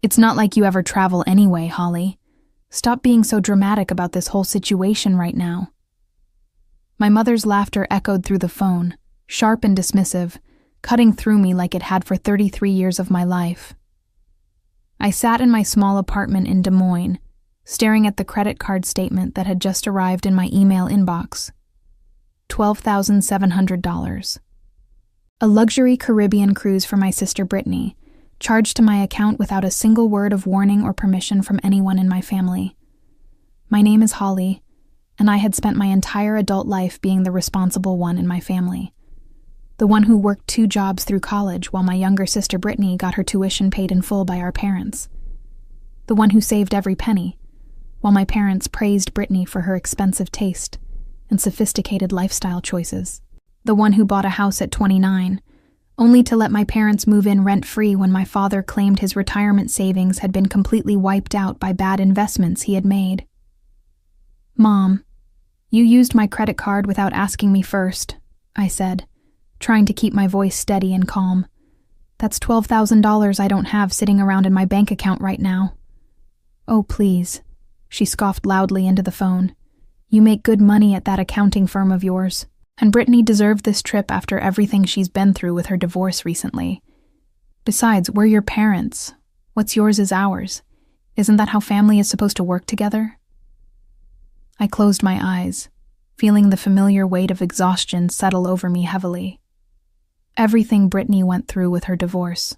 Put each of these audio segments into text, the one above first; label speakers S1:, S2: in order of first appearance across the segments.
S1: It's not like you ever travel anyway, Holly. Stop being so dramatic about this whole situation right now. My mother's laughter echoed through the phone, sharp and dismissive, cutting through me like it had for 33 years of my life. I sat in my small apartment in Des Moines, staring at the credit card statement that had just arrived in my email inbox. $12,700. A luxury Caribbean cruise for my sister Brittany, charged to my account without a single word of warning or permission from anyone in my family. My name is Holly, and I had spent my entire adult life being the responsible one in my family. The one who worked 2 jobs through college while my younger sister Brittany got her tuition paid in full by our parents. The one who saved every penny, while my parents praised Brittany for her expensive taste and sophisticated lifestyle choices. The one who bought a house at 29, only to let my parents move in rent-free when my father claimed his retirement savings had been completely wiped out by bad investments he had made. "Mom, you used my credit card without asking me first," I said, trying to keep my voice steady and calm. "That's $12,000 I don't have sitting around in my bank account right now." "Oh, please," she scoffed loudly into the phone. "You make good money at that accounting firm of yours. And Brittany deserved this trip after everything she's been through with her divorce recently. Besides, we're your parents. What's yours is ours. Isn't that how family is supposed to work together?" I closed my eyes, feeling the familiar weight of exhaustion settle over me heavily. Everything Brittany went through with her divorce.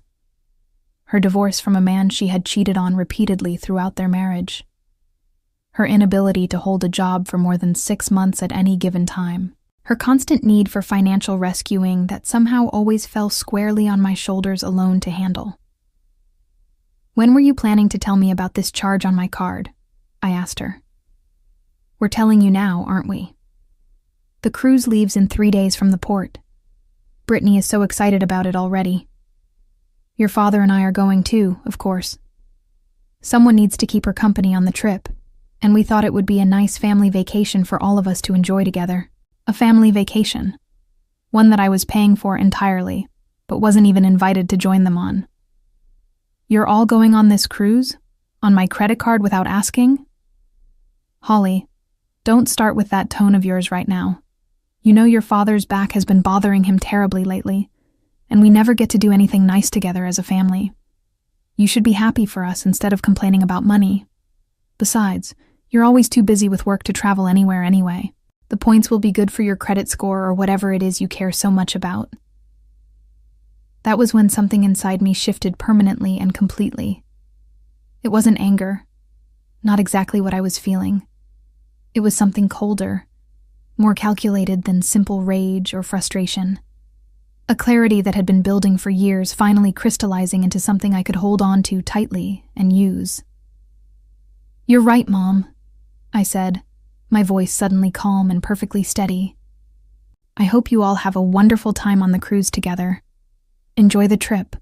S1: Her divorce from a man she had cheated on repeatedly throughout their marriage. Her inability to hold a job for more than 6 months at any given time. Her constant need for financial rescuing that somehow always fell squarely on my shoulders alone to handle. "When were you planning to tell me about this charge on my card?" I asked her. "We're telling you now, aren't we? The cruise leaves in 3 days from the port. Brittany is so excited about it already. Your father and I are going too, of course. Someone needs to keep her company on the trip, and we thought it would be a nice family vacation for all of us to enjoy together. A family vacation. One that I was paying for entirely, but wasn't even invited to join them on. You're all going on this cruise? On my credit card without asking?" "Holly, don't start with that tone of yours right now. You know your father's back has been bothering him terribly lately, and we never get to do anything nice together as a family. You should be happy for us instead of complaining about money. Besides, you're always too busy with work to travel anywhere anyway. The points will be good for your credit score or whatever it is you care so much about." That was when something inside me shifted permanently and completely. It wasn't anger, not exactly what I was feeling. It was something colder, more calculated than simple rage or frustration. A clarity that had been building for years finally crystallizing into something I could hold on to tightly and use. "You're right, Mom," I said, my voice suddenly calm and perfectly steady. "I hope you all have a wonderful time on the cruise together. Enjoy the trip."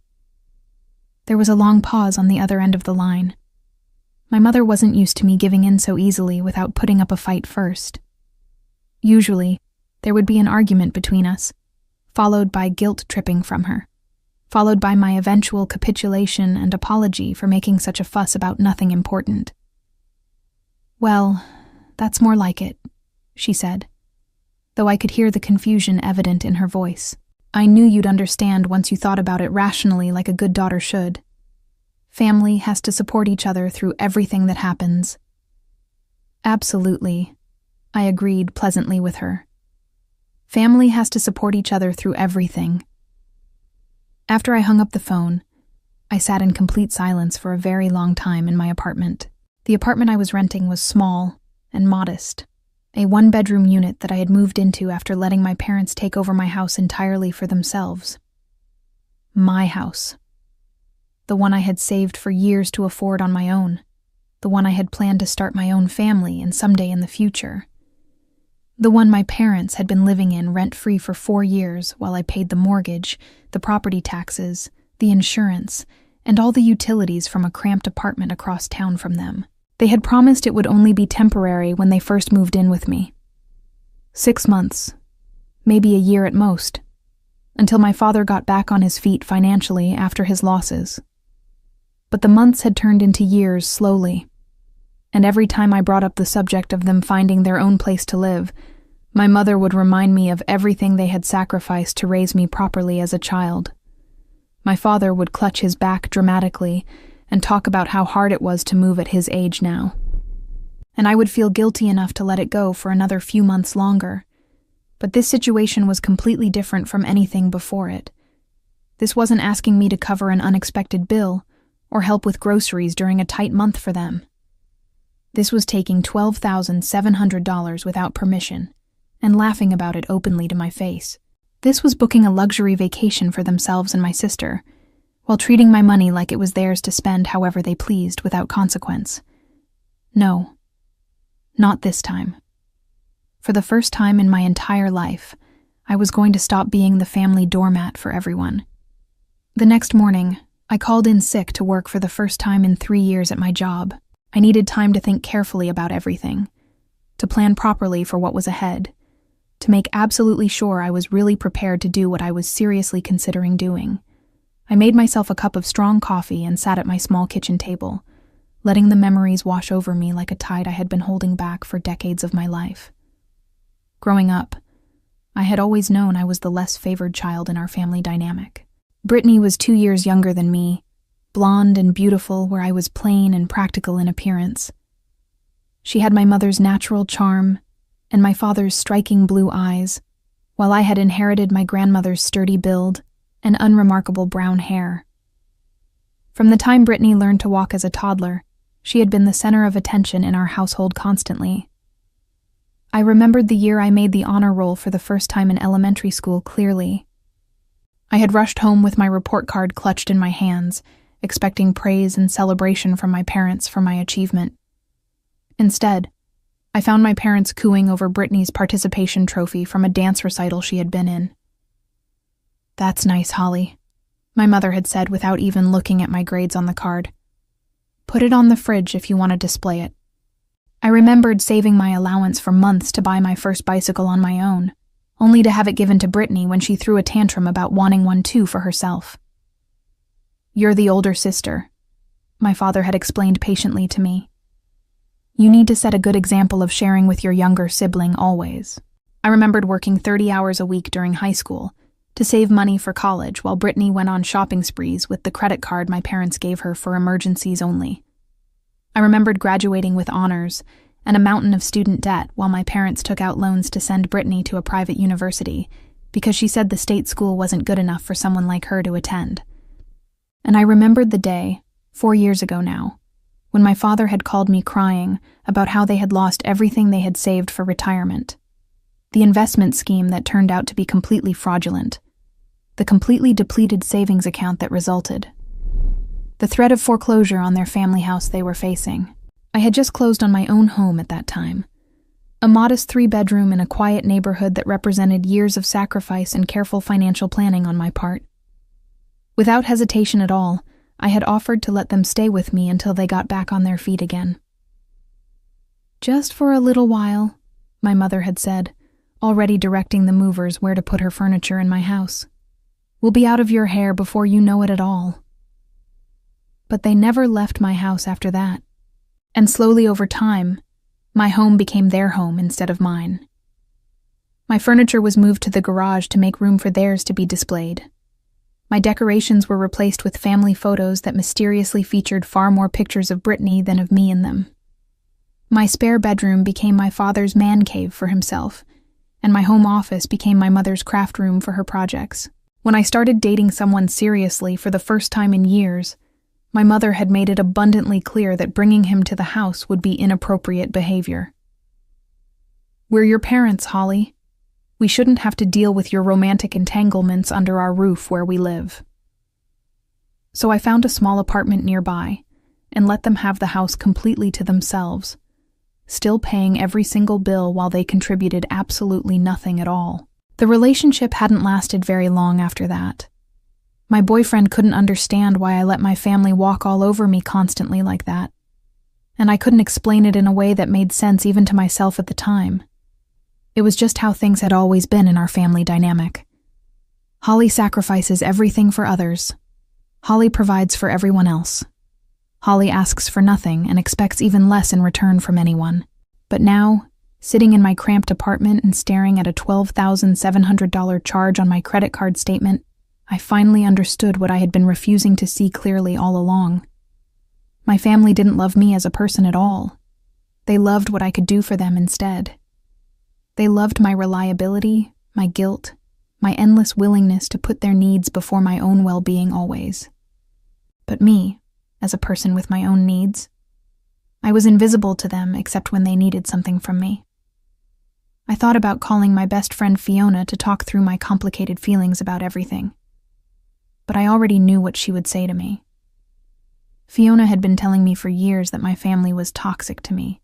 S1: There was a long pause on the other end of the line. My mother wasn't used to me giving in so easily without putting up a fight first. Usually, there would be an argument between us, followed by guilt-tripping from her, followed by my eventual capitulation and apology for making such a fuss about nothing important. "Well, that's more like it," she said, though I could hear the confusion evident in her voice. "I knew you'd understand once you thought about it rationally like a good daughter should. Family has to support each other through everything that happens." "Absolutely," I agreed pleasantly with her. "Family has to support each other through everything." After I hung up the phone, I sat in complete silence for a very long time in my apartment. The apartment I was renting was small and modest, a 1-bedroom unit that I had moved into after letting my parents take over my house entirely for themselves. My house. The one I had saved for years to afford on my own. The one I had planned to start my own family in someday in the future. The one my parents had been living in rent-free for 4 years while I paid the mortgage, the property taxes, the insurance, and all the utilities from a cramped apartment across town from them. They had promised it would only be temporary when they first moved in with me. 6 months, maybe a year at most, until my father got back on his feet financially after his losses. But the months had turned into years slowly, and every time I brought up the subject of them finding their own place to live, my mother would remind me of everything they had sacrificed to raise me properly as a child. My father would clutch his back dramatically and talk about how hard it was to move at his age now. And I would feel guilty enough to let it go for another few months longer. But this situation was completely different from anything before it. This wasn't asking me to cover an unexpected bill or help with groceries during a tight month for them. This was taking $12,700 without permission and laughing about it openly to my face. This was booking a luxury vacation for themselves and my sister, while treating my money like it was theirs to spend however they pleased without consequence. No, not this time. For the first time in my entire life, I was going to stop being the family doormat for everyone. The next morning, I called in sick to work for the first time in 3 years at my job. I needed time to think carefully about everything, to plan properly for what was ahead, to make absolutely sure I was really prepared to do what I was seriously considering doing. I made myself a cup of strong coffee and sat at my small kitchen table, letting the memories wash over me like a tide I had been holding back for decades of my life. Growing up, I had always known I was the less favored child in our family dynamic. Brittany was 2 years younger than me, blonde and beautiful where I was plain and practical in appearance. She had my mother's natural charm and my father's striking blue eyes, while I had inherited my grandmother's sturdy build and unremarkable brown hair. From the time Brittany learned to walk as a toddler, she had been the center of attention in our household constantly. I remembered the year I made the honor roll for the first time in elementary school clearly. I had rushed home with my report card clutched in my hands, expecting praise and celebration from my parents for my achievement. Instead, I found my parents cooing over Brittany's participation trophy from a dance recital she had been in. "That's nice, Holly," my mother had said without even looking at my grades on the card. "Put it on the fridge if you want to display it." I remembered saving my allowance for months to buy my first bicycle on my own, only to have it given to Brittany when she threw a tantrum about wanting one too for herself. "You're the older sister," my father had explained patiently to me. "You need to set a good example of sharing with your younger sibling always." I remembered working 30 hours a week during high school to save money for college while Brittany went on shopping sprees with the credit card my parents gave her for emergencies only. I remembered graduating with honors and a mountain of student debt while my parents took out loans to send Brittany to a private university because she said the state school wasn't good enough for someone like her to attend. And I remembered the day, 4 years ago now, when my father had called me crying about how they had lost everything they had saved for retirement. The investment scheme that turned out to be completely fraudulent. The completely depleted savings account that resulted. The threat of foreclosure on their family house they were facing. I had just closed on my own home at that time. A modest 3-bedroom in a quiet neighborhood that represented years of sacrifice and careful financial planning on my part. Without hesitation at all, I had offered to let them stay with me until they got back on their feet again. "Just for a little while," my mother had said, already directing the movers where to put her furniture in my house. "We'll be out of your hair before you know it at all." But they never left my house after that. And slowly over time, my home became their home instead of mine. My furniture was moved to the garage to make room for theirs to be displayed. My decorations were replaced with family photos that mysteriously featured far more pictures of Brittany than of me in them. My spare bedroom became my father's man cave for himself, and my home office became my mother's craft room for her projects. When I started dating someone seriously for the first time in years, my mother had made it abundantly clear that bringing him to the house would be inappropriate behavior. "We're your parents, Holly. We shouldn't have to deal with your romantic entanglements under our roof where we live." So I found a small apartment nearby and let them have the house completely to themselves, still paying every single bill while they contributed absolutely nothing at all. The relationship hadn't lasted very long after that. My boyfriend couldn't understand why I let my family walk all over me constantly like that, and I couldn't explain it in a way that made sense even to myself at the time. It was just how things had always been in our family dynamic. Holly sacrifices everything for others. Holly provides for everyone else. Holly asks for nothing and expects even less in return from anyone. But now, sitting in my cramped apartment and staring at a $12,700 charge on my credit card statement, I finally understood what I had been refusing to see clearly all along. My family didn't love me as a person at all. They loved what I could do for them instead. They loved my reliability, my guilt, my endless willingness to put their needs before my own well-being always. But me, as a person with my own needs, I was invisible to them except when they needed something from me. I thought about calling my best friend Fiona to talk through my complicated feelings about everything. But I already knew what she would say to me. Fiona had been telling me for years that my family was toxic to me,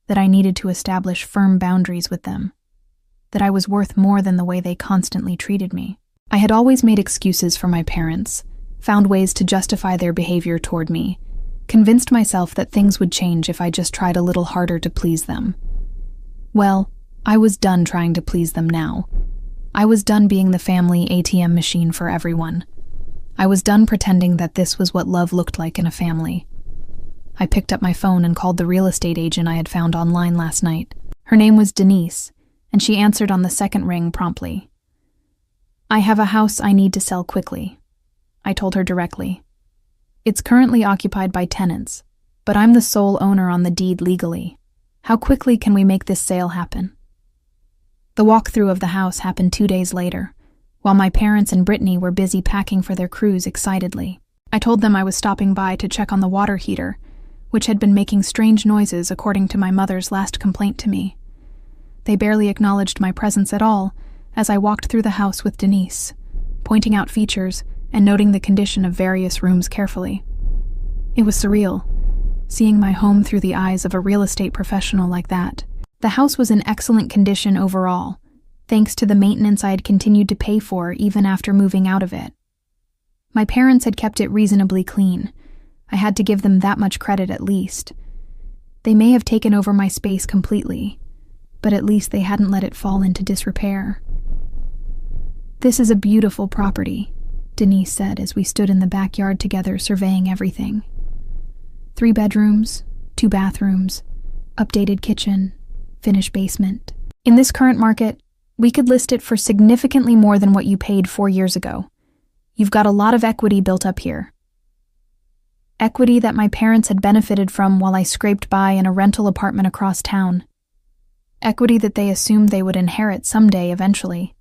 S1: that I needed to establish firm boundaries with them, that I was worth more than the way they constantly treated me. I had always made excuses for my parents, found ways to justify their behavior toward me, convinced myself that things would change if I just tried a little harder to please them. Well, I was done trying to please them now. I was done being the family ATM machine for everyone. I was done pretending that this was what love looked like in a family. I picked up my phone and called the real estate agent I had found online last night. Her name was Denise, and she answered on the second ring promptly. "I have a house I need to sell quickly," I told her directly. "It's currently occupied by tenants, but I'm the sole owner on the deed legally. How quickly can we make this sale happen?" The walkthrough of the house happened 2 days later, while my parents and Brittany were busy packing for their cruise excitedly. I told them I was stopping by to check on the water heater, which had been making strange noises according to my mother's last complaint to me. They barely acknowledged my presence at all as I walked through the house with Denise, pointing out features and noting the condition of various rooms carefully. It was surreal, seeing my home through the eyes of a real estate professional like that. The house was in excellent condition overall, thanks to the maintenance I had continued to pay for even after moving out of it. My parents had kept it reasonably clean. I had to give them that much credit at least. They may have taken over my space completely, but at least they hadn't let it fall into disrepair. "This is a beautiful property," Denise said as we stood in the backyard together surveying everything. 3 bedrooms, 2 bathrooms, updated kitchen, finished basement. In this current market, we could list it for significantly more than what you paid 4 years ago. You've got a lot of equity built up here. Equity that my parents had benefited from while I scraped by in a rental apartment across town. Equity that they assumed they would inherit someday eventually,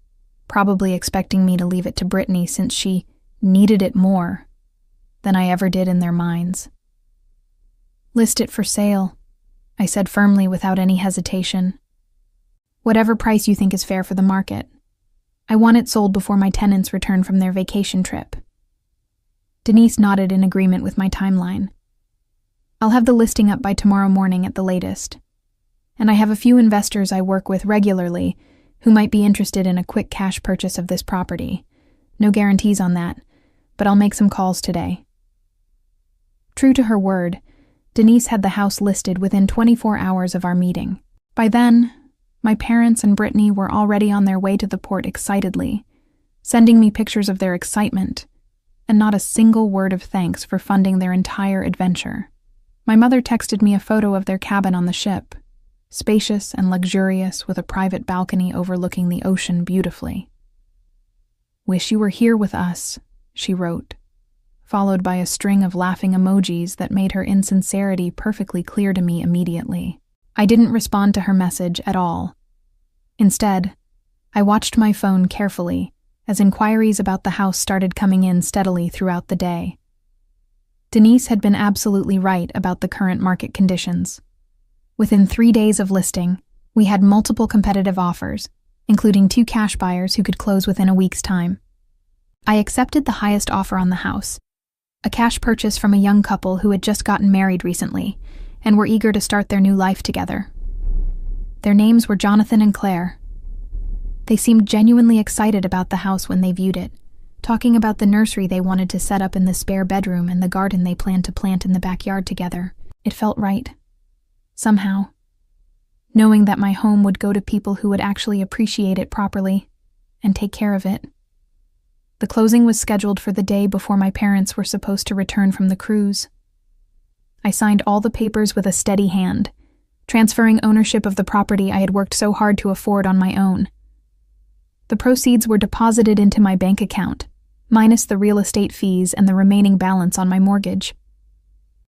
S1: probably expecting me to leave it to Brittany since she needed it more than I ever did in their minds. "List it for sale," I said firmly without any hesitation. "Whatever price you think is fair for the market. I want it sold before my tenants return from their vacation trip." Denise nodded in agreement with my timeline. "I'll have the listing up by tomorrow morning at the latest. And I have a few investors I work with regularly who might be interested in a quick cash purchase of this property. No guarantees on that, but I'll make some calls today." True to her word, Denise had the house listed within 24 hours of our meeting. By then, my parents and Brittany were already on their way to the port excitedly, sending me pictures of their excitement, and not a single word of thanks for funding their entire adventure. My mother texted me a photo of their cabin on the ship, spacious and luxurious with a private balcony overlooking the ocean beautifully. "Wish you were here with us," she wrote, followed by a string of laughing emojis that made her insincerity perfectly clear to me immediately. I didn't respond to her message at all. Instead, I watched my phone carefully as inquiries about the house started coming in steadily throughout the day. Denise had been absolutely right about the current market conditions. Within 3 days of listing, we had multiple competitive offers, including 2 cash buyers who could close within a week's time. I accepted the highest offer on the house, a cash purchase from a young couple who had just gotten married recently and were eager to start their new life together. Their names were Jonathan and Claire. They seemed genuinely excited about the house when they viewed it, talking about the nursery they wanted to set up in the spare bedroom and the garden they planned to plant in the backyard together. It felt right. Somehow. Knowing that my home would go to people who would actually appreciate it properly and take care of it. The closing was scheduled for the day before my parents were supposed to return from the cruise. signed all the papers with a steady hand, transferring ownership of the property I had worked so hard to afford on my own. The proceeds were deposited into my bank account, minus the real estate fees and the remaining balance on my mortgage.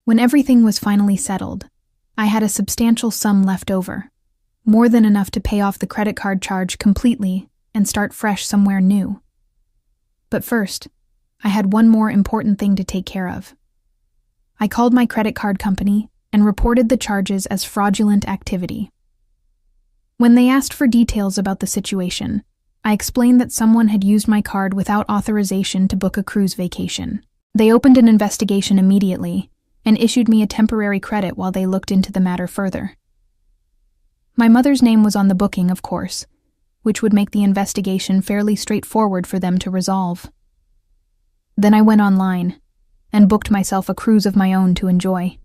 S1: When everything was finally settled, I had a substantial sum left over, more than enough to pay off the credit card charge completely and start fresh somewhere new. But first, I had one more important thing to take care of. I called my credit card company and reported the charges as fraudulent activity. When they asked for details about the situation, I explained that someone had used my card without authorization to book a cruise vacation. They opened an investigation immediately and issued me a temporary credit while they looked into the matter further. My mother's name was on the booking, of course, which would make the investigation fairly straightforward for them to resolve. Then I went online and booked myself a cruise of my own to enjoy.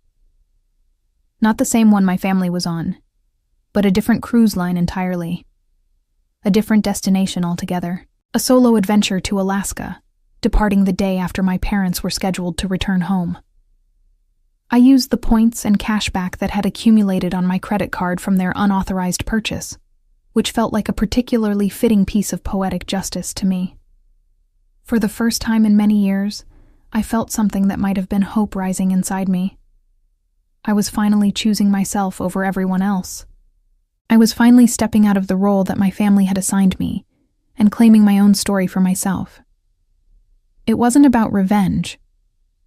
S1: Not the same one my family was on, but a different cruise line entirely. A different destination altogether. A solo adventure to Alaska, departing the day after my parents were scheduled to return home. I used the points and cashback that had accumulated on my credit card from their unauthorized purchase, which felt like a particularly fitting piece of poetic justice to me. For the first time in many years, I felt something that might have been hope rising inside me. I was finally choosing myself over everyone else. I was finally stepping out of the role that my family had assigned me and claiming my own story for myself. It wasn't about revenge,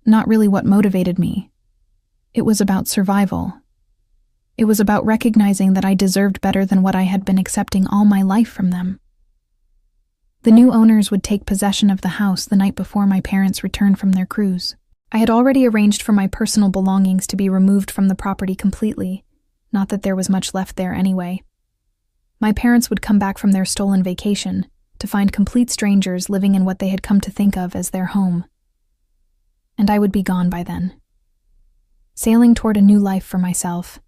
S1: not really what motivated me. It was about survival. It was about recognizing that I deserved better than what I had been accepting all my life from them. The new owners would take possession of the house the night before my parents returned from their cruise. I had already arranged for my personal belongings to be removed from the property completely, not that there was much left there anyway. My parents would come back from their stolen vacation to find complete strangers living in what they had come to think of as their home. And I would be gone by then. Sailing toward a new life for myself,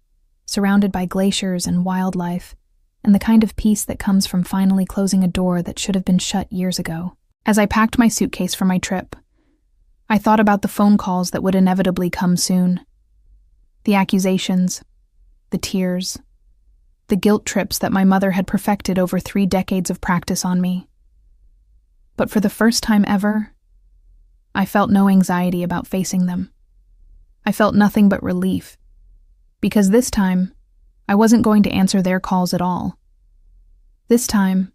S1: surrounded by glaciers and wildlife, and the kind of peace that comes from finally closing a door that should have been shut years ago. As I packed my suitcase for my trip, I thought about the phone calls that would inevitably come soon. The accusations, the tears, the guilt trips that my mother had perfected over 3 decades of practice on me. But for the first time ever, I felt no anxiety about facing them. I felt nothing but relief, because this time, I wasn't going to answer their calls at all. This time,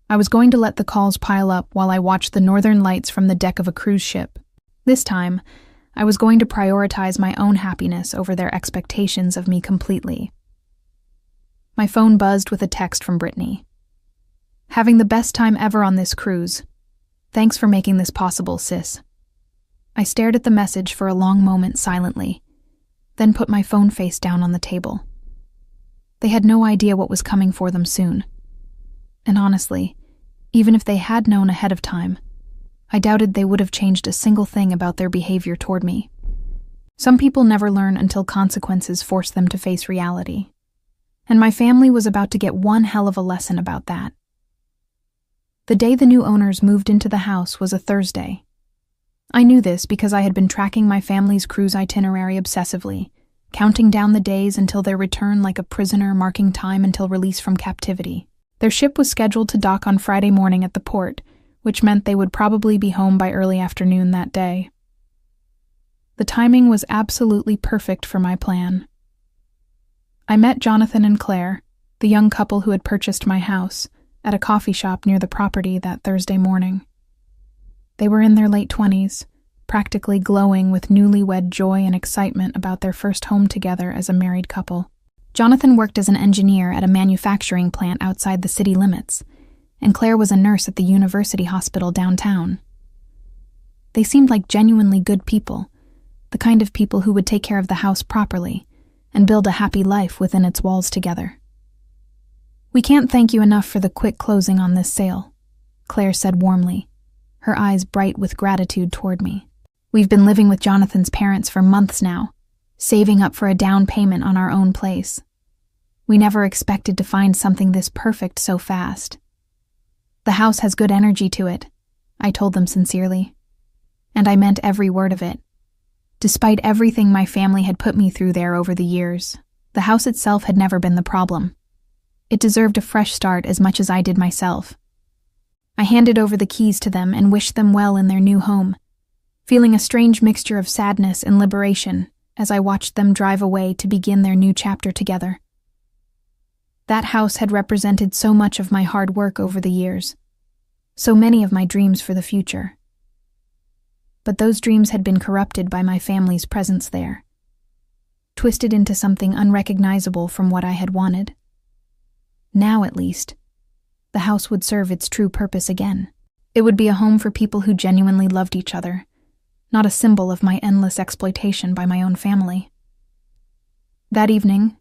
S1: I was going to let the calls pile up while I watched the northern lights from the deck of a cruise ship. This time, I was going to prioritize my own happiness over their expectations of me completely. My phone buzzed with a text from Brittany. "Having the best time ever on this cruise. Thanks for making this possible, sis." I stared at the message for a long moment silently, then put my phone face down on the table. They had no idea what was coming for them soon. And honestly, even if they had known ahead of time, I doubted they would have changed a single thing about their behavior toward me. Some people never learn until consequences force them to face reality. And my family was about to get one hell of a lesson about that. The day the new owners moved into the house was a Thursday. I knew this because I had been tracking my family's cruise itinerary obsessively, counting down the days until their return like a prisoner marking time until release from captivity. Their ship was scheduled to dock on Friday morning at the port, which meant they would probably be home by early afternoon that day. The timing was absolutely perfect for my plan. I met Jonathan and Claire, the young couple who had purchased my house, at a coffee shop near the property that Thursday morning. They were in their late 20s, practically glowing with newlywed joy and excitement about their first home together as a married couple. Jonathan worked as an engineer at a manufacturing plant outside the city limits, and Claire was a nurse at the university hospital downtown. They seemed like genuinely good people, the kind of people who would take care of the house properly and build a happy life within its walls together. "We can't thank you enough for the quick closing on this sale," Claire said warmly, her eyes bright with gratitude toward me. "We've been living with Jonathan's parents for months now, saving up for a down payment on our own place. We never expected to find something this perfect so fast. The house has good energy to it," I told them sincerely. And I meant every word of it. Despite everything my family had put me through there over the years, the house itself had never been the problem. It deserved a fresh start as much as I did myself. I handed over the keys to them and wished them well in their new home, feeling a strange mixture of sadness and liberation as I watched them drive away to begin their new chapter together. That house had represented so much of my hard work over the years, so many of my dreams for the future. But those dreams had been corrupted by my family's presence there, twisted into something unrecognizable from what I had wanted. Now, at least, the house would serve its true purpose again. It would be a home for people who genuinely loved each other, not a symbol of my endless exploitation by my own family. That evening,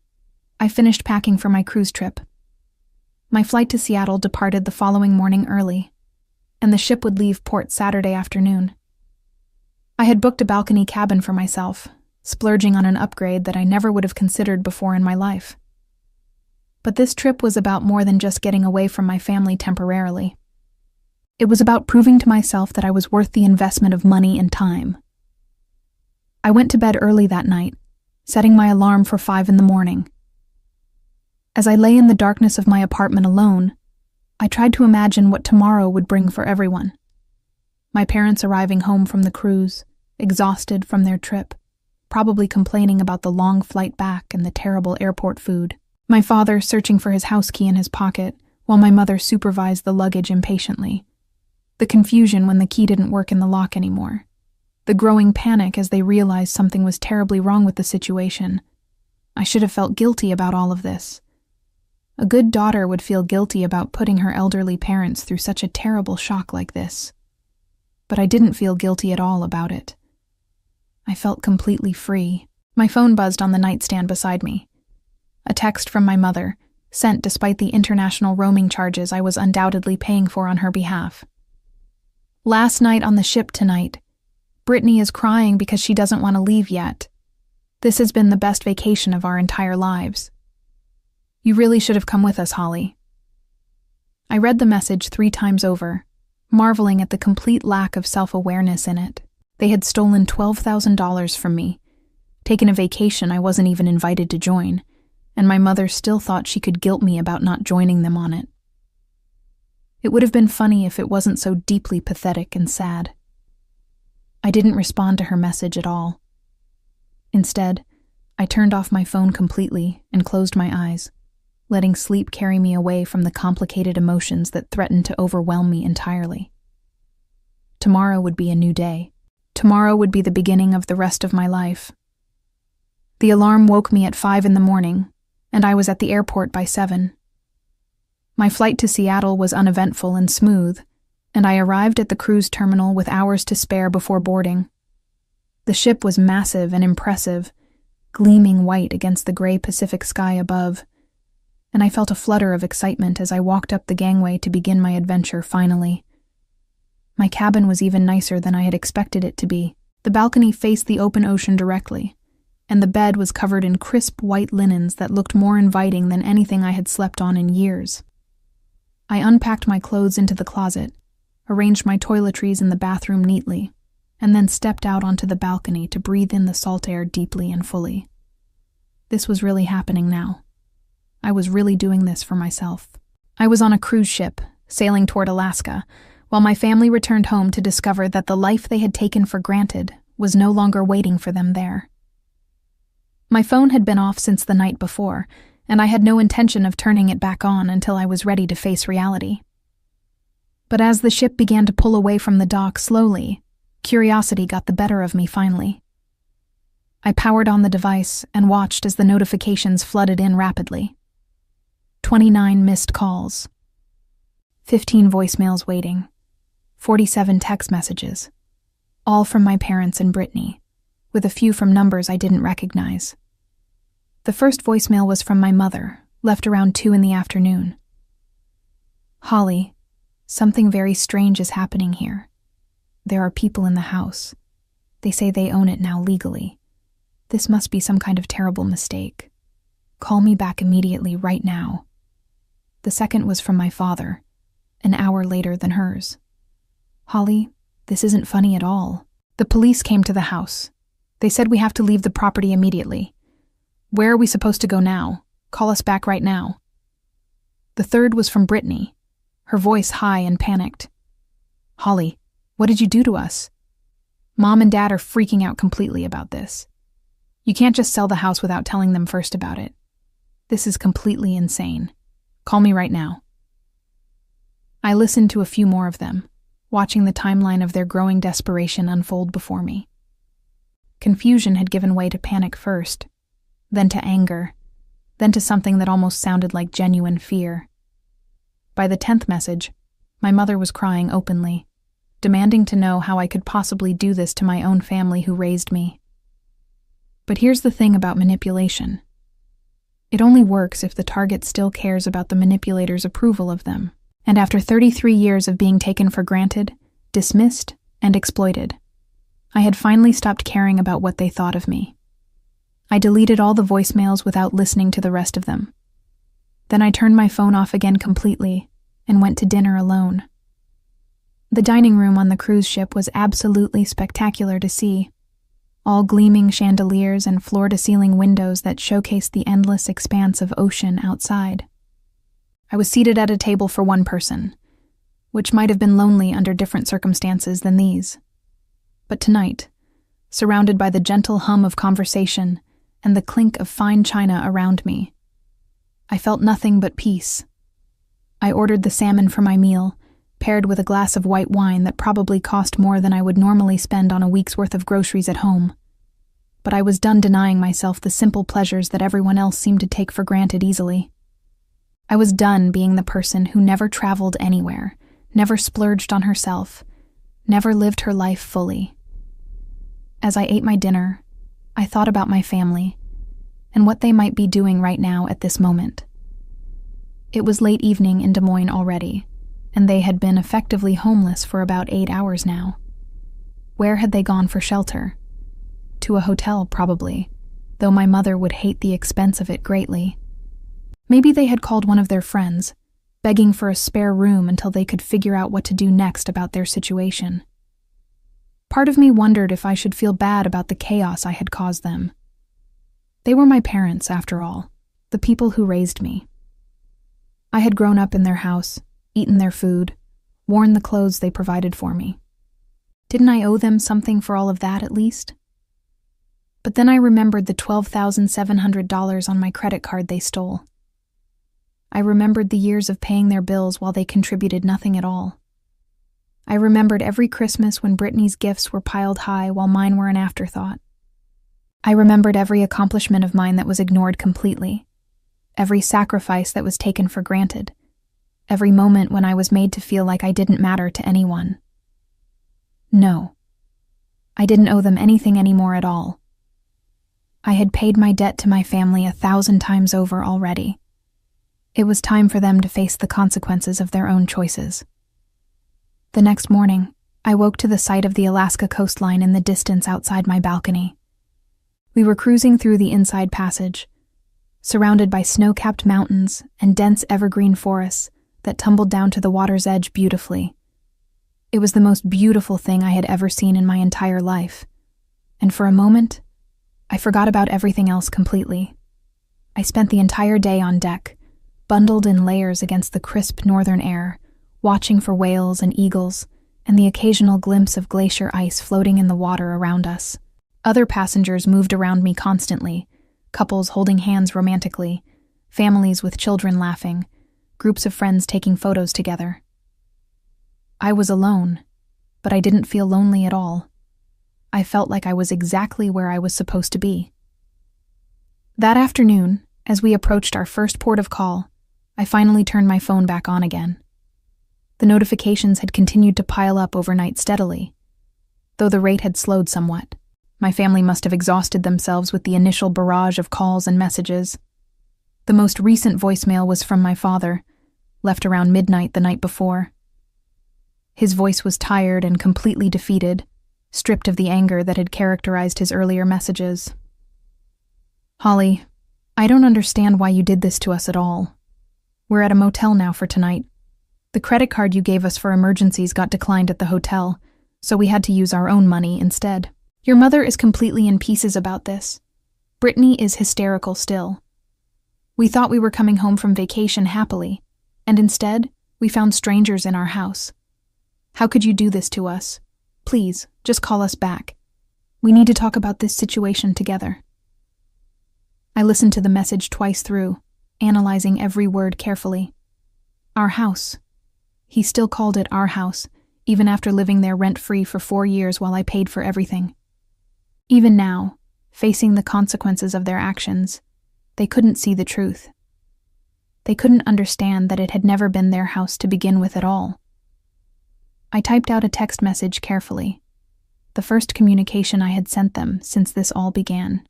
S1: I finished packing for my cruise trip. My flight to Seattle departed the following morning early, and the ship would leave port Saturday afternoon. I had booked a balcony cabin for myself, splurging on an upgrade that I never would have considered before in my life. But this trip was about more than just getting away from my family temporarily. It was about proving to myself that I was worth the investment of money and time. I went to bed early that night, setting my alarm for 5 a.m. As I lay in the darkness of my apartment alone, I tried to imagine what tomorrow would bring for everyone. My parents arriving home from the cruise, exhausted from their trip, probably complaining about the long flight back and the terrible airport food. My father searching for his house key in his pocket, while my mother supervised the luggage impatiently. The confusion when the key didn't work in the lock anymore. The growing panic as they realized something was terribly wrong with the situation. I should have felt guilty about all of this. A good daughter would feel guilty about putting her elderly parents through such a terrible shock like this. But I didn't feel guilty at all about it. I felt completely free. My phone buzzed on the nightstand beside me. A text from my mother, sent despite the international roaming charges I was undoubtedly paying for on her behalf. Last night on the ship tonight, Brittany is crying because she doesn't want to leave yet. This has been the best vacation of our entire lives. You really should have come with us, Holly. I read the message 3 times over, marveling at the complete lack of self-awareness in it. They had stolen $12,000 from me, taken a vacation I wasn't even invited to join, and my mother still thought she could guilt me about not joining them on it. It would have been funny if it wasn't so deeply pathetic and sad. I didn't respond to her message at all. Instead, I turned off my phone completely and closed my eyes, letting sleep carry me away from the complicated emotions that threatened to overwhelm me entirely. Tomorrow would be a new day. Tomorrow would be the beginning of the rest of my life. The alarm woke me at 5 a.m, and I was at the airport by 7. My flight to Seattle was uneventful and smooth, and I arrived at the cruise terminal with hours to spare before boarding. The ship was massive and impressive, gleaming white against the gray Pacific sky above, and I felt a flutter of excitement as I walked up the gangway to begin my adventure finally. My cabin was even nicer than I had expected it to be. The balcony faced the open ocean directly, and the bed was covered in crisp white linens that looked more inviting than anything I had slept on in years. I unpacked my clothes into the closet, arranged my toiletries in the bathroom neatly, and then stepped out onto the balcony to breathe in the salt air deeply and fully. This was really happening now. I was really doing this for myself. I was on a cruise ship, sailing toward Alaska, while my family returned home to discover that the life they had taken for granted was no longer waiting for them there. My phone had been off since the night before, and I had no intention of turning it back on until I was ready to face reality. But as the ship began to pull away from the dock slowly, curiosity got the better of me finally. I powered on the device and watched as the notifications flooded in rapidly. 29 missed calls, 15 voicemails waiting, 47 text messages, all from my parents and Brittany, with a few from numbers I didn't recognize. The first voicemail was from my mother, left around 2 p.m. Holly, something very strange is happening here. There are people in the house. They say they own it now legally. This must be some kind of terrible mistake. Call me back immediately right now. The second was from my father, an hour later than hers. Holly, this isn't funny at all. The police came to the house. They said we have to leave the property immediately. Where are we supposed to go now? Call us back right now. The third was from Brittany, her voice high and panicked. Holly, what did you do to us? Mom and Dad are freaking out completely about this. You can't just sell the house without telling them first about it. This is completely insane. Call me right now. I listened to a few more of them, watching the timeline of their growing desperation unfold before me. Confusion had given way to panic first, then to anger, then to something that almost sounded like genuine fear. By the 10th message, my mother was crying openly, demanding to know how I could possibly do this to my own family who raised me. But here's the thing about manipulation. It only works if the target still cares about the manipulator's approval of them. And after 33 years of being taken for granted, dismissed, and exploited, I had finally stopped caring about what they thought of me. I deleted all the voicemails without listening to the rest of them. Then I turned my phone off again completely and went to dinner alone. The dining room on the cruise ship was absolutely spectacular to see. All gleaming chandeliers and floor-to-ceiling windows that showcased the endless expanse of ocean outside. I was seated at a table for one person, which might have been lonely under different circumstances than these. But tonight, surrounded by the gentle hum of conversation and the clink of fine china around me, I felt nothing but peace. I ordered the salmon for my meal, paired with a glass of white wine that probably cost more than I would normally spend on a week's worth of groceries at home. But I was done denying myself the simple pleasures that everyone else seemed to take for granted easily. I was done being the person who never traveled anywhere, never splurged on herself, never lived her life fully. As I ate my dinner, I thought about my family and what they might be doing right now at this moment. It was late evening in Des Moines already, and they had been effectively homeless for about 8 hours now. Where had they gone for shelter? To a hotel, probably, though my mother would hate the expense of it greatly. Maybe they had called one of their friends, begging for a spare room until they could figure out what to do next about their situation. Part of me wondered if I should feel bad about the chaos I had caused them. They were my parents, after all, the people who raised me. I had grown up in their house, eaten their food, worn the clothes they provided for me. Didn't I owe them something for all of that, at least? But then I remembered the $12,700 on my credit card they stole. I remembered the years of paying their bills while they contributed nothing at all. I remembered every Christmas when Brittany's gifts were piled high while mine were an afterthought. I remembered every accomplishment of mine that was ignored completely, every sacrifice that was taken for granted, every moment when I was made to feel like I didn't matter to anyone. No, I didn't owe them anything anymore at all. I had paid my debt to my family 1,000 times over already. It was time for them to face the consequences of their own choices. The next morning, I woke to the sight of the Alaska coastline in the distance outside my balcony. We were cruising through the Inside Passage, surrounded by snow-capped mountains and dense evergreen forests that tumbled down to the water's edge beautifully. It was the most beautiful thing I had ever seen in my entire life, and for a moment, I forgot about everything else completely. I spent the entire day on deck, bundled in layers against the crisp northern air, watching for whales and eagles, and the occasional glimpse of glacier ice floating in the water around us. Other passengers moved around me constantly, couples holding hands romantically, families with children laughing, groups of friends taking photos together. I was alone, but I didn't feel lonely at all. I felt like I was exactly where I was supposed to be. That afternoon, as we approached our first port of call, I finally turned my phone back on again. The notifications had continued to pile up overnight steadily, though the rate had slowed somewhat. My family must have exhausted themselves with the initial barrage of calls and messages. The most recent voicemail was from my father, left around midnight the night before. His voice was tired and completely defeated, stripped of the anger that had characterized his earlier messages. "Holly, I don't understand why you did this to us at all. We're at a motel now for tonight. The credit card you gave us for emergencies got declined at the hotel, so we had to use our own money instead. Your mother is completely in pieces about this. Brittany is hysterical still. We thought we were coming home from vacation happily, and instead, we found strangers in our house. How could you do this to us? Please, just call us back. We need to talk about this situation together." I listened to the message twice through, analyzing every word carefully. Our house. He still called it our house, even after living there rent-free for 4 years while I paid for everything. Even now, facing the consequences of their actions, they couldn't see the truth. They couldn't understand that it had never been their house to begin with at all. I typed out a text message carefully, the first communication I had sent them since this all began.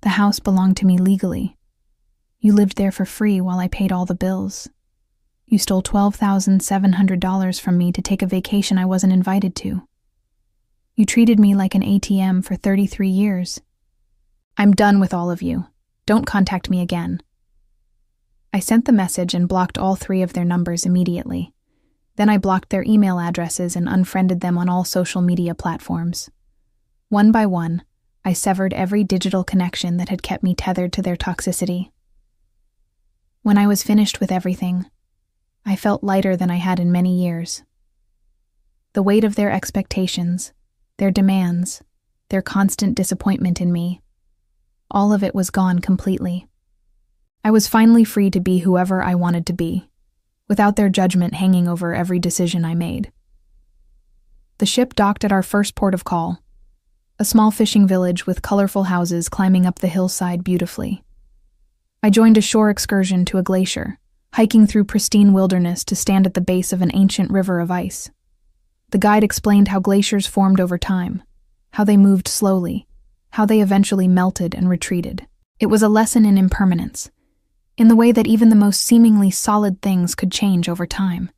S1: "The house belonged to me legally. You lived there for free while I paid all the bills. You stole $12,700 from me to take a vacation I wasn't invited to. You treated me like an ATM for 33 years. I'm done with all of you. Don't contact me again." I sent the message and blocked all 3 of their numbers immediately. Then I blocked their email addresses and unfriended them on all social media platforms. One by one, I severed every digital connection that had kept me tethered to their toxicity. When I was finished with everything, I felt lighter than I had in many years. The weight of their expectations, their demands, their constant disappointment in me, all of it was gone completely. I was finally free to be whoever I wanted to be, without their judgment hanging over every decision I made. The ship docked at our first port of call, a small fishing village with colorful houses climbing up the hillside beautifully. I joined a shore excursion to a glacier, hiking through pristine wilderness to stand at the base of an ancient river of ice. The guide explained how glaciers formed over time, how they moved slowly, how they eventually melted and retreated. It was a lesson in impermanence, in the way that even the most seemingly solid things could change over time.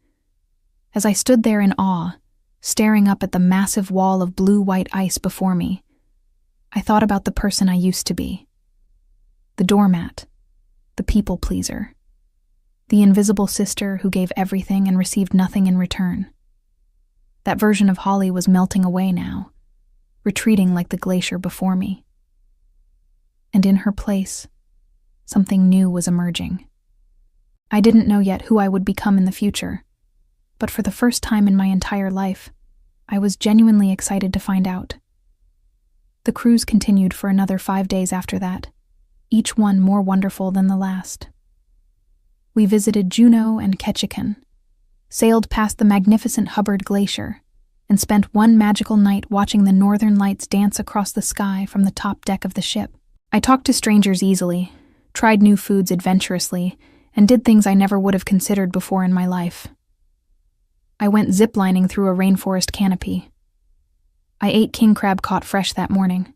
S1: As I stood there in awe, staring up at the massive wall of blue-white ice before me, I thought about the person I used to be. The doormat, the people-pleaser, the invisible sister who gave everything and received nothing in return. That version of Holly was melting away now, retreating like the glacier before me. And in her place, something new was emerging. I didn't know yet who I would become in the future, but for the first time in my entire life, I was genuinely excited to find out. The cruise continued for another 5 days after that, each one more wonderful than the last. We visited Juneau and Ketchikan, sailed past the magnificent Hubbard Glacier, and spent one magical night watching the northern lights dance across the sky from the top deck of the ship. I talked to strangers easily, tried new foods adventurously, and did things I never would have considered before in my life. I went ziplining through a rainforest canopy. I ate king crab caught fresh that morning.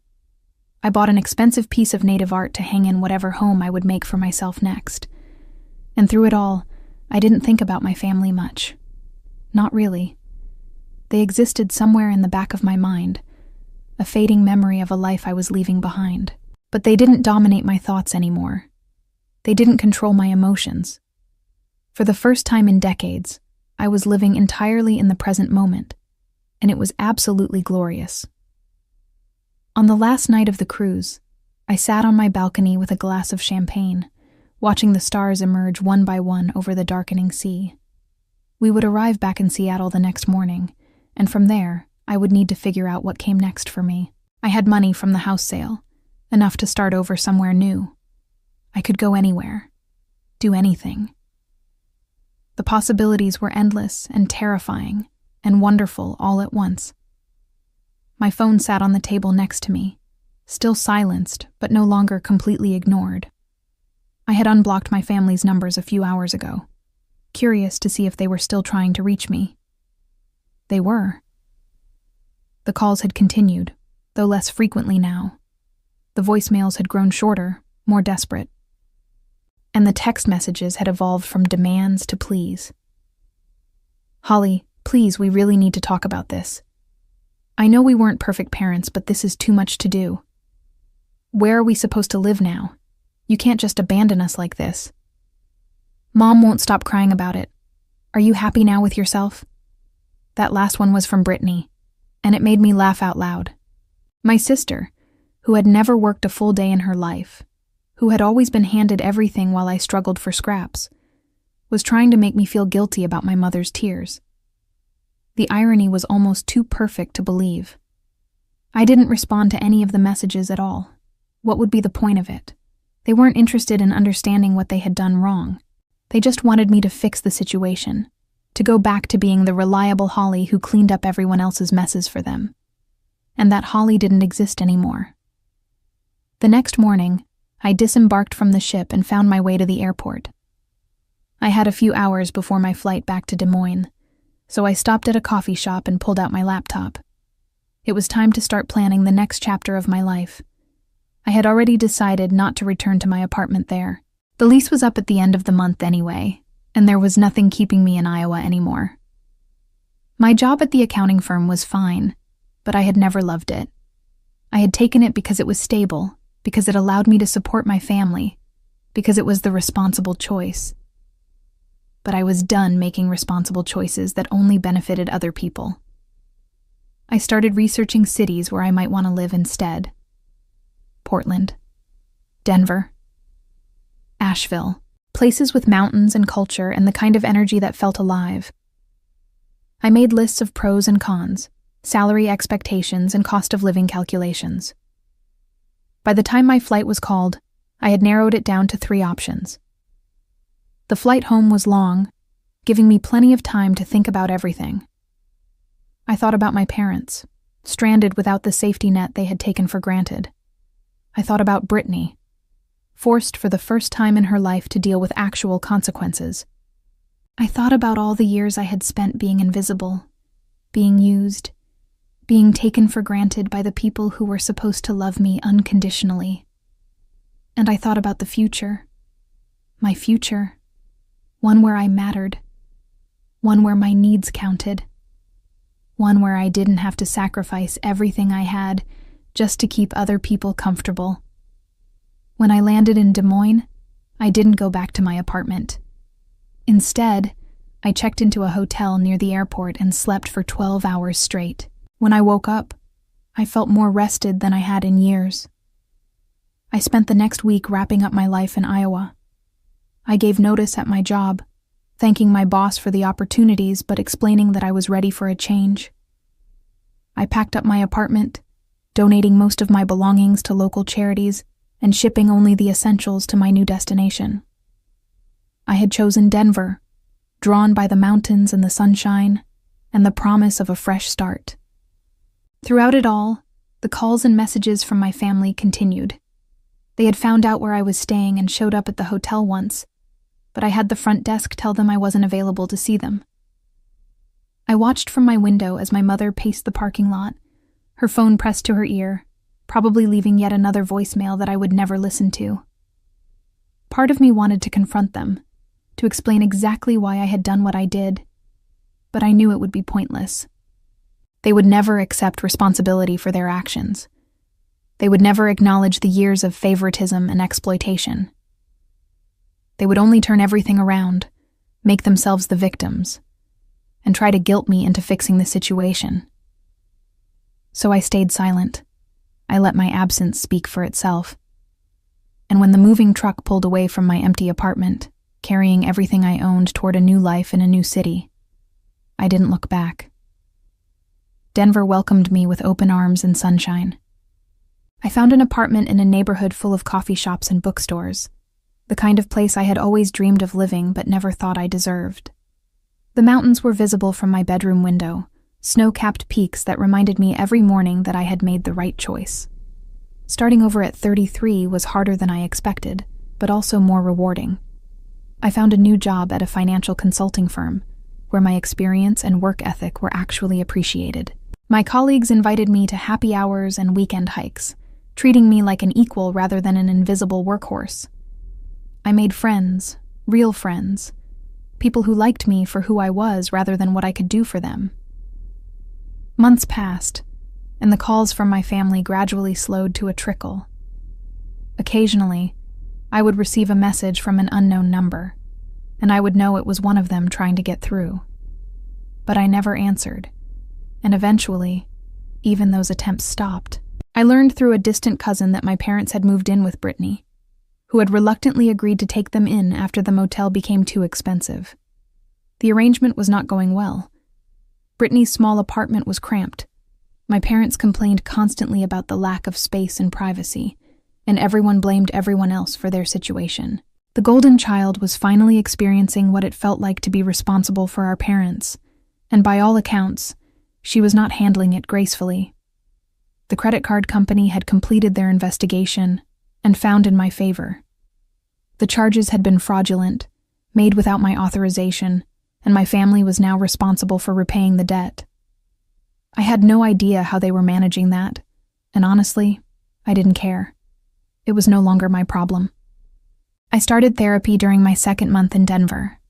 S1: I bought an expensive piece of native art to hang in whatever home I would make for myself next. And through it all, I didn't think about my family much. Not really. They existed somewhere in the back of my mind, a fading memory of a life I was leaving behind. But they didn't dominate my thoughts anymore. They didn't control my emotions. For the first time in decades, I was living entirely in the present moment, and it was absolutely glorious. On the last night of the cruise, I sat on my balcony with a glass of champagne, watching the stars emerge one by one over the darkening sea. We would arrive back in Seattle the next morning, and from there, I would need to figure out what came next for me. I had money from the house sale, enough to start over somewhere new. I could go anywhere, do anything. The possibilities were endless and terrifying and wonderful all at once. My phone sat on the table next to me, still silenced but no longer completely ignored. I had unblocked my family's numbers a few hours ago, curious to see if they were still trying to reach me. They were. The calls had continued, though less frequently now. The voicemails had grown shorter, more desperate. And the text messages had evolved from demands to pleas. "Holly, please, we really need to talk about this. I know we weren't perfect parents, but this is too much to do. Where are we supposed to live now? You can't just abandon us like this. Mom won't stop crying about it. Are you happy now with yourself?" That last one was from Brittany, and it made me laugh out loud. My sister, who had never worked a full day in her life, who had always been handed everything while I struggled for scraps, was trying to make me feel guilty about my mother's tears. The irony was almost too perfect to believe. I didn't respond to any of the messages at all. What would be the point of it? They weren't interested in understanding what they had done wrong. They just wanted me to fix the situation, to go back to being the reliable Holly who cleaned up everyone else's messes for them. And that Holly didn't exist anymore. The next morning, I disembarked from the ship and found my way to the airport. I had a few hours before my flight back to Des Moines, so I stopped at a coffee shop and pulled out my laptop. It was time to start planning the next chapter of my life. I had already decided not to return to my apartment there. The lease was up at the end of the month anyway, and there was nothing keeping me in Iowa anymore. My job at the accounting firm was fine, but I had never loved it. I had taken it because it was stable, because it allowed me to support my family, because it was the responsible choice. But I was done making responsible choices that only benefited other people. I started researching cities where I might want to live instead. Portland, Denver, Asheville, places with mountains and culture and the kind of energy that felt alive. I made lists of pros and cons, salary expectations, and cost of living calculations. By the time my flight was called, I had narrowed it down to 3 options. The flight home was long, giving me plenty of time to think about everything. I thought about my parents, stranded without the safety net they had taken for granted. I thought about Brittany, forced for the first time in her life to deal with actual consequences. I thought about all the years I had spent being invisible, being used, being taken for granted by the people who were supposed to love me unconditionally. And I thought about the future, my future, one where I mattered, one where my needs counted, one where I didn't have to sacrifice everything I had just to keep other people comfortable. When I landed in Des Moines, I didn't go back to my apartment. Instead, I checked into a hotel near the airport and slept for 12 hours straight. When I woke up, I felt more rested than I had in years. I spent the next week wrapping up my life in Iowa. I gave notice at my job, thanking my boss for the opportunities but explaining that I was ready for a change. I packed up my apartment, donating most of my belongings to local charities and shipping only the essentials to my new destination. I had chosen Denver, drawn by the mountains and the sunshine, and the promise of a fresh start. Throughout it all, the calls and messages from my family continued. They had found out where I was staying and showed up at the hotel once, but I had the front desk tell them I wasn't available to see them. I watched from my window as my mother paced the parking lot, her phone pressed to her ear, probably leaving yet another voicemail that I would never listen to. Part of me wanted to confront them, to explain exactly why I had done what I did, but I knew it would be pointless. They would never accept responsibility for their actions. They would never acknowledge the years of favoritism and exploitation. They would only turn everything around, make themselves the victims, and try to guilt me into fixing the situation. So I stayed silent. I let my absence speak for itself. And when the moving truck pulled away from my empty apartment, carrying everything I owned toward a new life in a new city, I didn't look back. Denver welcomed me with open arms and sunshine. I found an apartment in a neighborhood full of coffee shops and bookstores, the kind of place I had always dreamed of living but never thought I deserved. The mountains were visible from my bedroom window, snow-capped peaks that reminded me every morning that I had made the right choice. Starting over at 33 was harder than I expected, but also more rewarding. I found a new job at a financial consulting firm, where my experience and work ethic were actually appreciated. My colleagues invited me to happy hours and weekend hikes, treating me like an equal rather than an invisible workhorse. I made friends, real friends, people who liked me for who I was rather than what I could do for them. Months passed, and the calls from my family gradually slowed to a trickle. Occasionally, I would receive a message from an unknown number, and I would know it was one of them trying to get through. But I never answered, and eventually, even those attempts stopped. I learned through a distant cousin that my parents had moved in with Brittany, who had reluctantly agreed to take them in after the motel became too expensive. The arrangement was not going well. Brittany's small apartment was cramped. My parents complained constantly about the lack of space and privacy, and everyone blamed everyone else for their situation. The golden child was finally experiencing what it felt like to be responsible for our parents, and by all accounts, she was not handling it gracefully. The credit card company had completed their investigation and found in my favor. The charges had been fraudulent, made without my authorization, and my family was now responsible for repaying the debt. I had no idea how they were managing that, and honestly, I didn't care. It was no longer my problem. I started therapy during my second month in Denver,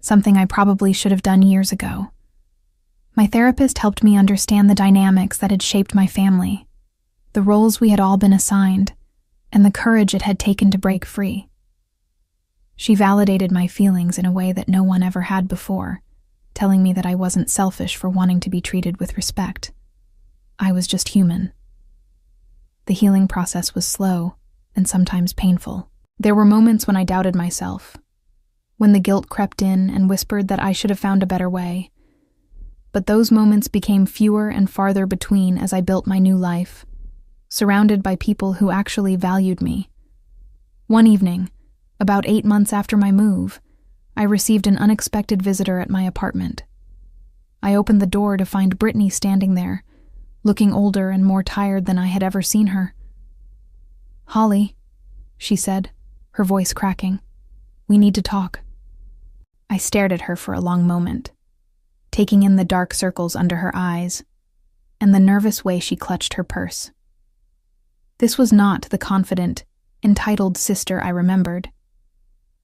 S1: something I probably should have done years ago. My therapist helped me understand the dynamics that had shaped my family, the roles we had all been assigned, and the courage it had taken to break free. She validated my feelings in a way that no one ever had before, telling me that I wasn't selfish for wanting to be treated with respect. I was just human. The healing process was slow and sometimes painful. There were moments when I doubted myself, when the guilt crept in and whispered that I should have found a better way. But those moments became fewer and farther between as I built my new life, surrounded by people who actually valued me. One evening, about 8 months after my move, I received an unexpected visitor at my apartment. I opened the door to find Brittany standing there, looking older and more tired than I had ever seen her. "Holly," she said, her voice cracking. "We need to talk." I stared at her for a long moment, taking in the dark circles under her eyes and the nervous way she clutched her purse. This was not the confident, entitled sister I remembered.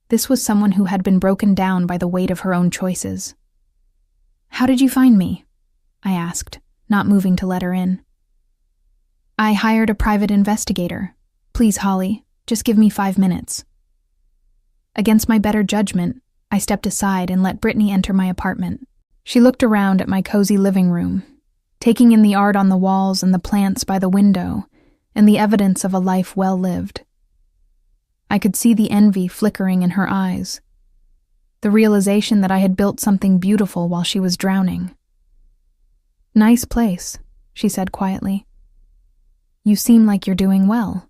S1: This was someone who had been broken down by the weight of her own choices. "How did you find me?" I asked, not moving to let her in. "I hired a private investigator. Please, Holly, just give me 5 minutes." Against my better judgment, I stepped aside and let Brittany enter my apartment. She looked around at my cozy living room, taking in the art on the walls and the plants by the window, and the evidence of a life well lived. I could see the envy flickering in her eyes, the realization that I had built something beautiful while she was drowning. "Nice place," she said quietly. "You seem like you're doing well."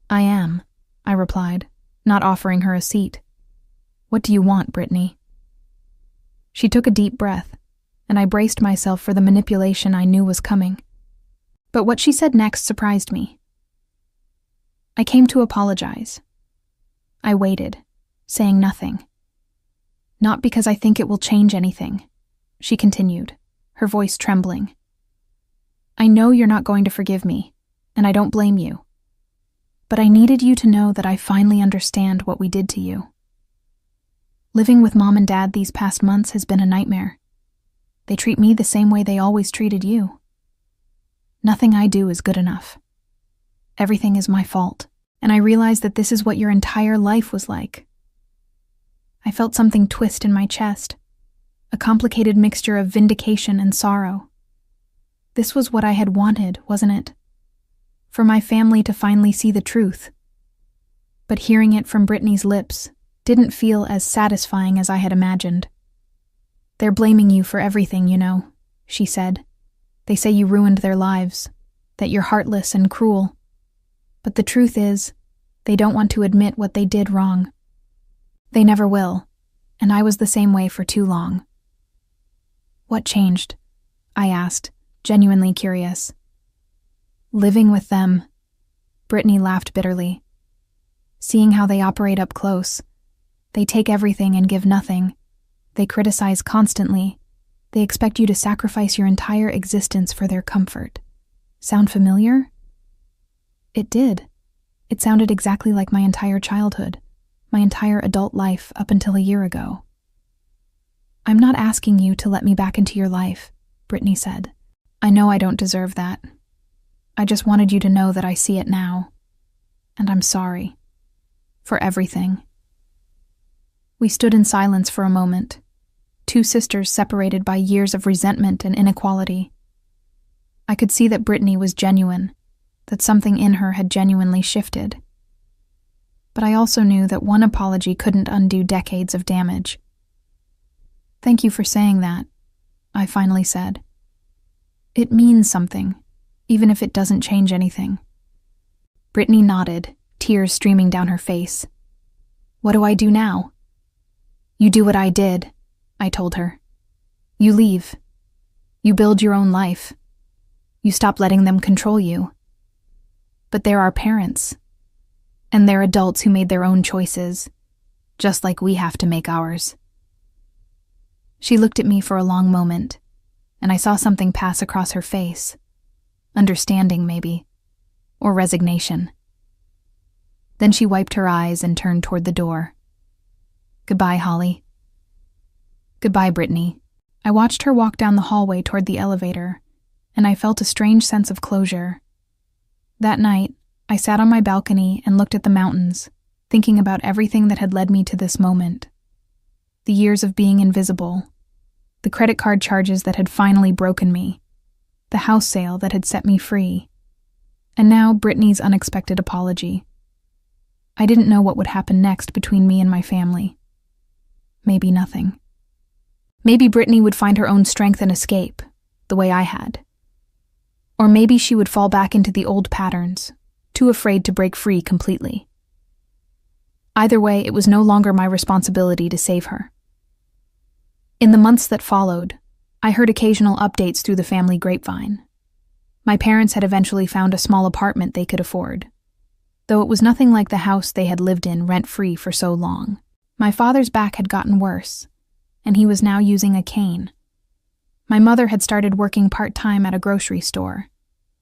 S1: "I am," I replied, not offering her a seat. "What do you want, Brittany?" She took a deep breath, and I braced myself for the manipulation I knew was coming. But what she said next surprised me. "I came to apologize." I waited, saying nothing. "Not because I think it will change anything," she continued, her voice trembling. "I know you're not going to forgive me, and I don't blame you. But I needed you to know that I finally understand what we did to you. Living with Mom and Dad these past months has been a nightmare. They treat me the same way they always treated you. Nothing I do is good enough. Everything is my fault, and I realize that this is what your entire life was like." I felt something twist in my chest, a complicated mixture of vindication and sorrow. This was what I had wanted, wasn't it? For my family to finally see the truth. But hearing it from Brittany's lips didn't feel as satisfying as I had imagined. "They're blaming you for everything, you know," she said. "They say you ruined their lives, that you're heartless and cruel. But the truth is, they don't want to admit what they did wrong. They never will, and I was the same way for too long." "What changed?" I asked, genuinely curious. "Living with them," Brittany laughed bitterly. "Seeing how they operate up close. They take everything and give nothing. They criticize constantly. They expect you to sacrifice your entire existence for their comfort. Sound familiar?" It did. It sounded exactly like my entire childhood, my entire adult life up until a year ago. "I'm not asking you to let me back into your life," Brittany said. "I know I don't deserve that. I just wanted you to know that I see it now. And I'm sorry. For everything." We stood in silence for a moment, two sisters separated by years of resentment and inequality. I could see that Brittany was genuine, that something in her had genuinely shifted. But I also knew that one apology couldn't undo decades of damage. "Thank you for saying that," I finally said. "It means something, even if it doesn't change anything." Brittany nodded, tears streaming down her face. "What do I do now?" "You do what I did," I told her. "You leave. You build your own life. You stop letting them control you. But they're our parents, and they're adults who made their own choices, just like we have to make ours." She looked at me for a long moment, and I saw something pass across her face. Understanding, maybe, or resignation. Then she wiped her eyes and turned toward the door. "Goodbye, Holly." "Goodbye, Brittany." I watched her walk down the hallway toward the elevator, and I felt a strange sense of closure. That night, I sat on my balcony and looked at the mountains, thinking about everything that had led me to this moment. The years of being invisible, the credit card charges that had finally broken me, the house sale that had set me free, and now Brittany's unexpected apology. I didn't know what would happen next between me and my family. Maybe nothing. Maybe Brittany would find her own strength and escape, the way I had. Or maybe she would fall back into the old patterns, too afraid to break free completely. Either way, it was no longer my responsibility to save her. In the months that followed, I heard occasional updates through the family grapevine. My parents had eventually found a small apartment they could afford, though it was nothing like the house they had lived in rent-free for so long. My father's back had gotten worse, and he was now using a cane. My mother had started working part-time at a grocery store,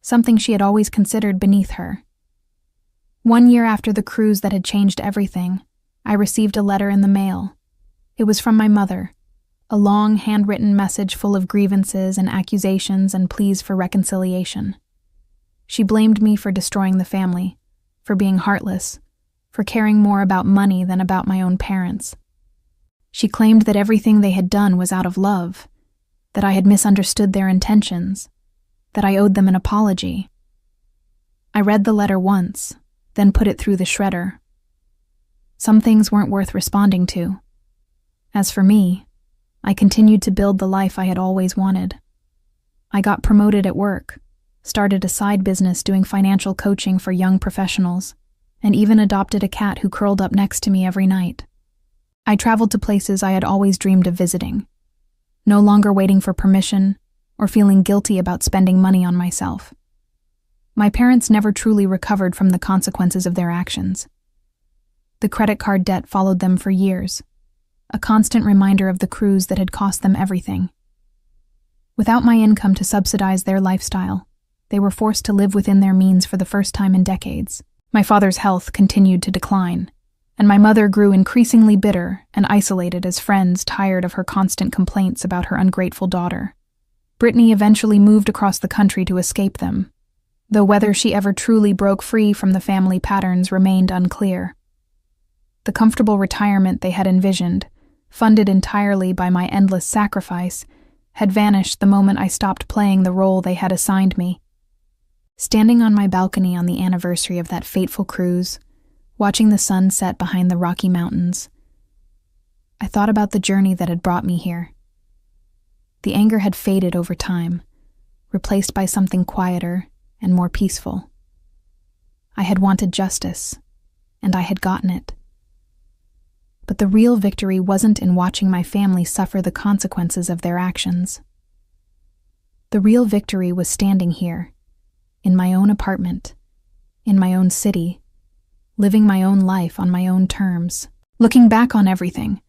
S1: something she had always considered beneath her. 1 year after the cruise that had changed everything, I received a letter in the mail. It was from my mother, a long, handwritten message full of grievances and accusations and pleas for reconciliation. She blamed me for destroying the family, for being heartless, for caring more about money than about my own parents. She claimed that everything they had done was out of love, that I had misunderstood their intentions, that I owed them an apology. I read the letter once, then put it through the shredder. Some things weren't worth responding to. As for me, I continued to build the life I had always wanted. I got promoted at work, started a side business doing financial coaching for young professionals, and even adopted a cat who curled up next to me every night. I traveled to places I had always dreamed of visiting, no longer waiting for permission or feeling guilty about spending money on myself. My parents never truly recovered from the consequences of their actions. The credit card debt followed them for years, a constant reminder of the cruise that had cost them everything. Without my income to subsidize their lifestyle, they were forced to live within their means for the first time in decades. My father's health continued to decline, and my mother grew increasingly bitter and isolated as friends tired of her constant complaints about her ungrateful daughter. Brittany eventually moved across the country to escape them, though whether she ever truly broke free from the family patterns remained unclear. The comfortable retirement they had envisioned, funded entirely by my endless sacrifice, had vanished the moment I stopped playing the role they had assigned me. Standing on my balcony on the anniversary of that fateful cruise, watching the sun set behind the Rocky Mountains, I thought about the journey that had brought me here. The anger had faded over time, replaced by something quieter and more peaceful. I had wanted justice, and I had gotten it. But the real victory wasn't in watching my family suffer the consequences of their actions. The real victory was standing here, in my own apartment, in my own city, living my own life on my own terms. Looking back on everything,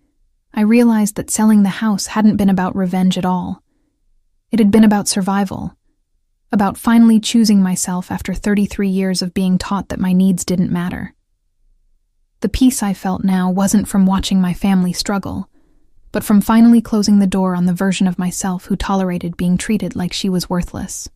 S1: I realized that selling the house hadn't been about revenge at all. It had been about survival, about finally choosing myself after 33 years of being taught that my needs didn't matter. The peace I felt now wasn't from watching my family struggle, but from finally closing the door on the version of myself who tolerated being treated like she was worthless.